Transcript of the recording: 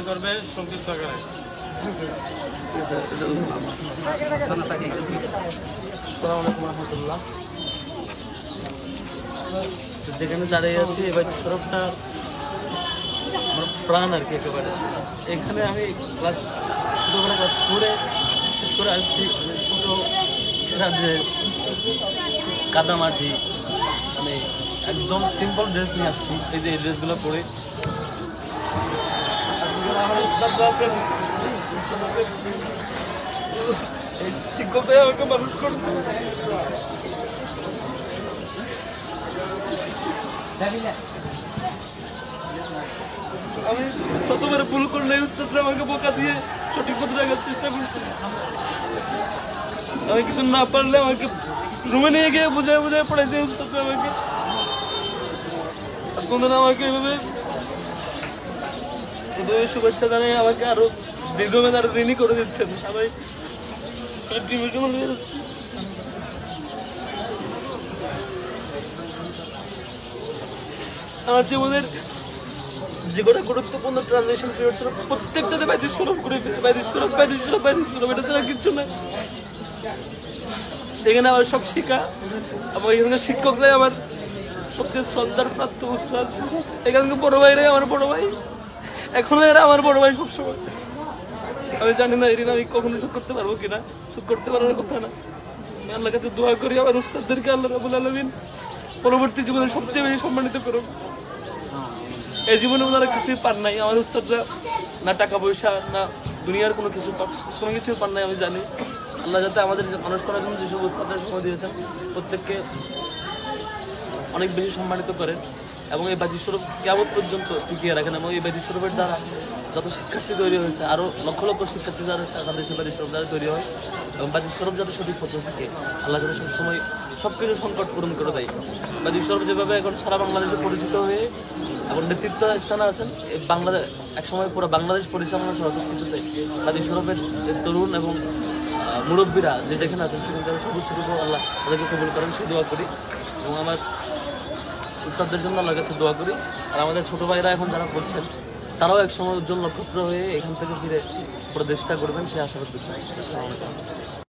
করবে সংক্ষিপ্ত আকারে। আসসালামু আলাইকুম রহমতুল্লাহ। যেখানে দাঁড়িয়ে আছি এবার সরফটা আমার প্রাণ আর কি একেবারে। এখানে আমি ছোটোবেলা ক্লাস 4-এ শেষ করে আসছি। ছোটো ছেঁড়া ড্রেস, কাদামাটি, মানে একদম সিম্পল ড্রেস নিয়ে আসছি। এই যে এই ড্রেসগুলো পরে এই শিক্ষকরাই আমাকে মানুষ করছে। আমি শতবার ভুল করলে উস্তাদরা আমাকে বোকা দিয়ে সঠিক পথে রাখার চেষ্টা করছে। আমি কিছু না পারলে আমাকে রুমে নিয়ে গিয়ে বুঝায় বুঝায় পড়াইছে উস্তাদরা আমাকে। কোনদিন আমাকে এভাবে শুভেচ্ছা জানাই আমাকে আরো দীর্ঘমেয়াদ আরো ঋণী করে দিচ্ছেন। আমি আমার জীবনের যে কটা গুরুত্বপূর্ণ ট্রানজিশন পিরিয়ড ছিল প্রত্যেকটাতে বাইদিস সরব করে বাইদিস সরব এটা ছাড়া কিচ্ছু না। এখানে আমার সব শিক্ষা, আমার এখানকার শিক্ষকরাই আমার সবচেয়ে শ্রদ্ধার প্রাপ্ত উস্তাদ। এখানকার বড় ভাইরাই আমার বড় ভাই, এখনো এরা আমার বড় ভাই সবসময়। আমি জানি না এদিন আমি কখনো শোধ করতে পারবো কিনা, শোধ করতে পারার কথা না। আমি আল্লাহর কাছে দোয়া করি আমার উস্তাদদেরকে আল্লাহ রাব্বুল আলামিন পরবর্তী জীবনে সবচেয়ে বেশি সম্মানিত করুন। এই জীবনে ওনারা কিছুই পান নাই, আমার উস্তাদরা না টাকা পয়সা না দুনিয়ার কোনো কিছু পান নাই। আমি জানি আল্লাহ যাতে আমাদের মানুষ করার জন্য যেসব উস্তাদরা সময় দিয়েছেন প্রত্যেককে অনেক বেশি সম্মানিত করেন এবং এই বাজি স্বরূপ কিয়ামত পর্যন্ত টিকিয়ে রাখেন। এবং এই বাজি স্বরূপের দ্বারা যত শিক্ষার্থী তৈরি হয়েছে, আরও লক্ষ লক্ষ শিক্ষার্থী যারা সারা দেশে বাজি স্বরূপ দ্বারা তৈরি হয় এবং বাজি স্বরূপ যাতে সঠিক পথে থাকে, আল্লাহ যাতে সবসময় সব কিছু সংকট পূরণ করে দেয়। বাজি স্বরূপ যেভাবে এখন সারা বাংলাদেশে পরিচিত হয়ে এবং নেতৃত্ব স্থানে আছেন, বাংলাদেশ একসময় পুরো বাংলাদেশ পরিচালনা সহ সব কিছুতে বাজি স্বরূপের তরুণ এবং মুরব্বীরা যে যেখানে আছেন সেখানে সর্বোচ্চটুকু আল্লাহ তাদেরকে কবুল করেন সেই দোয়া করি। এবং আমার উস্তাদদের জন্য আল্লাহর কাছে দোয়া করি। আর আমাদের ছোটো ভাইরা এখন যারা পড়ছেন তারাও একসময় উজ্জ্বল নক্ষত্র হয়ে এখান থেকে ফিরে পুরো দেশটা করবেন সে আশাবাদ ব্যক্ত করছি। আসসালামু আলাইকুম।